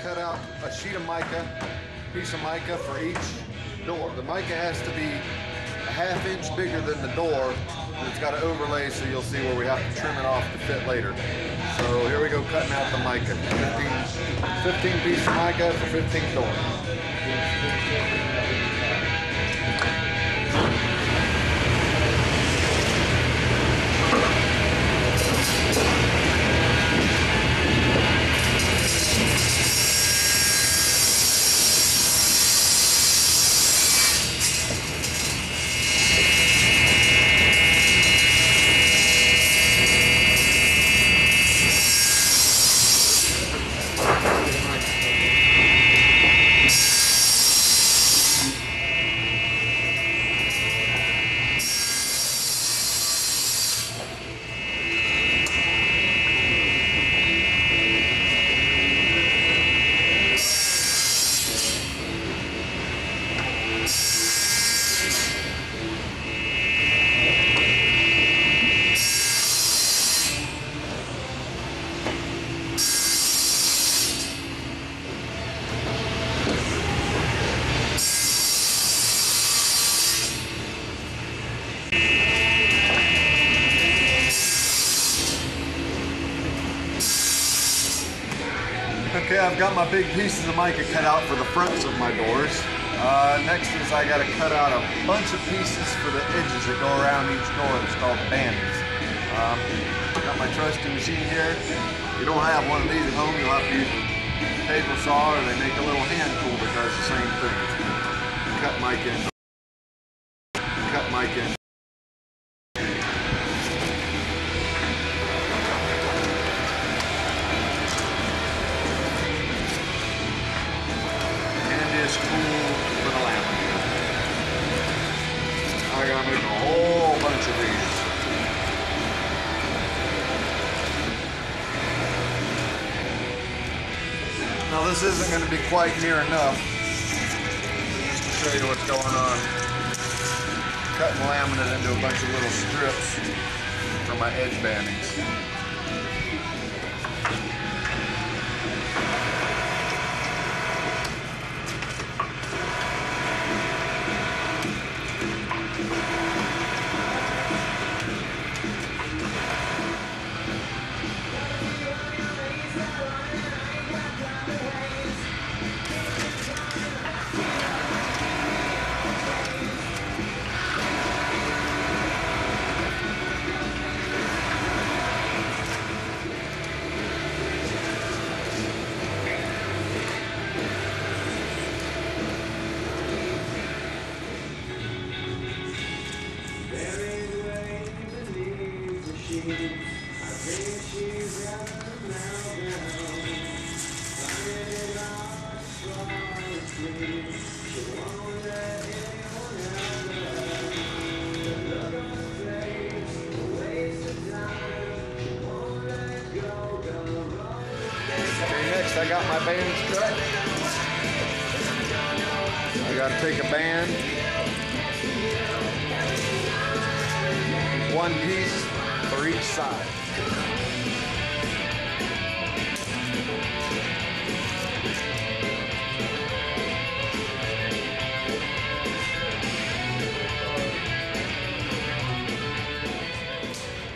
cut out a sheet of mica, piece of mica for each door. The mica has to be a ½ inch bigger than the door, and it's got an overlay, so you'll see where we have to trim it off to fit later. So here we go, cutting out the mica. 15 pieces of mica for 15 doors. Okay, I've got my big pieces of mica cut out for the fronts of my doors. Next is I got to cut out a bunch of pieces for the edges that go around each door. It's called bandings. Got my trusty machine here. If you don't have one of these at home, you'll have to use a table saw, or they make a little hand tool that does the same thing. Cut mica in. Cut mica in. Tool for the laminator. I gotta make a whole bunch of these. Now this isn't going to be quite near enough. Just to show you what's going on. Cutting laminate into a bunch of little strips for my edge bandings. I got my bands cut. I got to take a band, one piece for each side.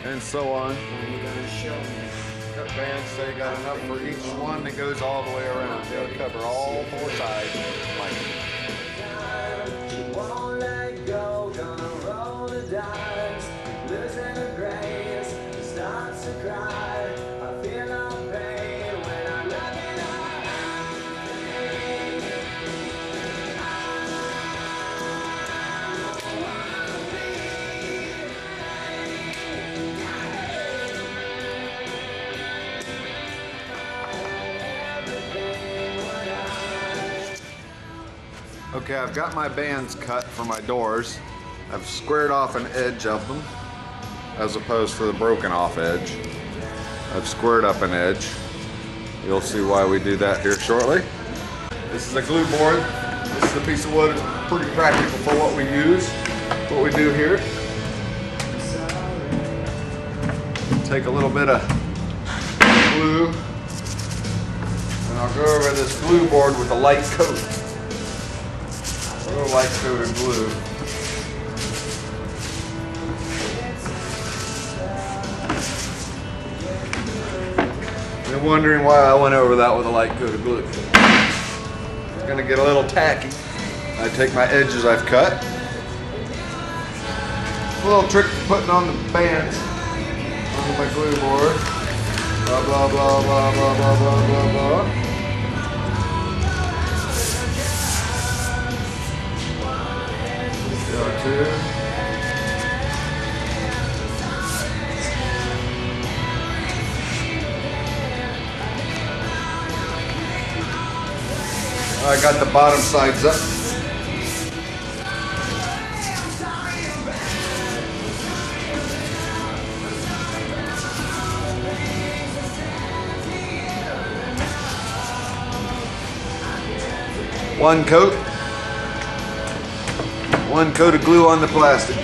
And so on. Cut bands so you got enough for each one that goes all the way around. You gotta cover all four sides. Won't let go, gonna roll the dice, losing the grace, starts to cry. I feel no pain when I'm looking Okay, I've got my bands cut for my doors. I've squared off an edge of them as opposed to the broken off edge. I've squared up an edge. You'll see why we do that here shortly. This is a glue board. This is a piece of wood. It's pretty practical for what we use. What we do here. Take a little bit of glue and I'll go over this glue board with a light coat. A little light coat of glue. Been wondering why I went over that with a light coat of glue. It's gonna get a little tacky. I take my edges I've cut. A little trick for putting on the bands on my glue board. Blah, blah, blah, blah, blah, blah, blah, blah, blah. Go to. I got the bottom sides up. One coat of glue on the plastic.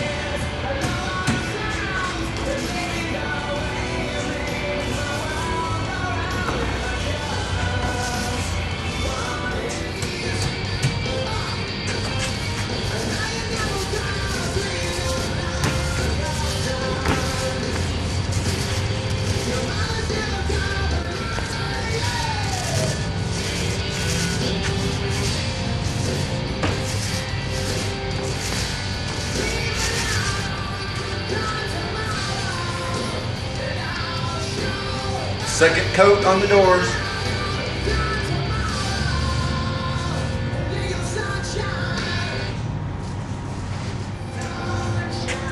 Second coat on the doors.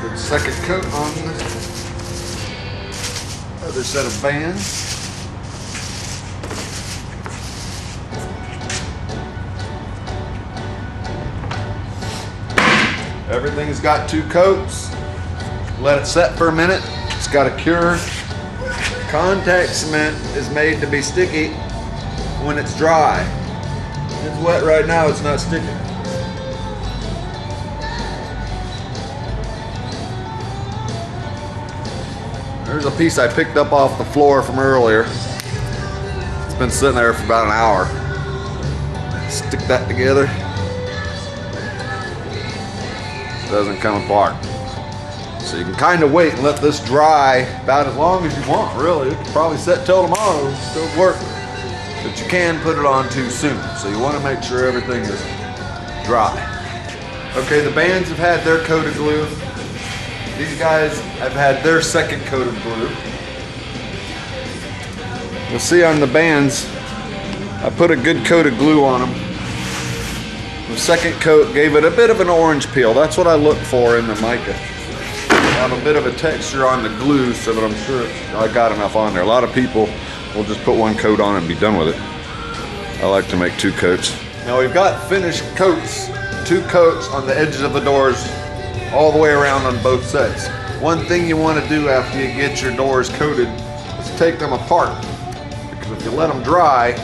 Good second coat on the other set of bands. Everything's got 2 coats. Let it set for a minute. It's got to cure. Contact cement is made to be sticky when it's dry. It's wet right now, it's not sticky. There's a piece I picked up off the floor from earlier. It's been sitting there for about an hour. Stick that together. It doesn't come apart. So you can kind of wait and let this dry about as long as you want, really. It could probably set till tomorrow, still work. But you can put it on too soon. So you want to make sure everything is dry. Okay, the bands have had their coat of glue. These guys have had their second coat of glue. You'll see on the bands, I put a good coat of glue on them. The second coat gave it a bit of an orange peel. That's what I look for in the mica. Have a bit of a texture on the glue so that I'm sure I got enough on there. A lot of people will just put 1 coat on and be done with it. I like to make 2 coats. Now we've got finished coats, 2 coats on the edges of the doors all the way around on both sets. One thing you want to do after you get your doors coated is take them apart, because if you let them dry,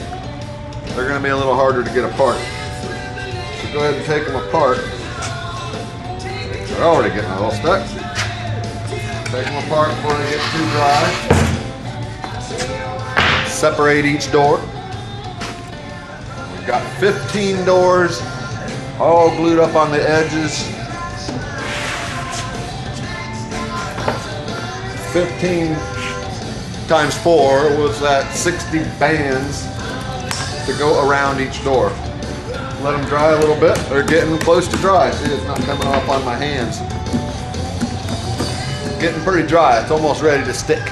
they're going to be a little harder to get apart. So go ahead and take them apart. They're already getting a little stuck. Take them apart before they get too dry. Separate each door. We've got 15 doors, all glued up on the edges. 15 times 4 was that 60 bands to go around each door. Let them dry a little bit. They're getting close to dry. See, it's not coming off on my hands. Getting pretty dry. It's almost ready to stick.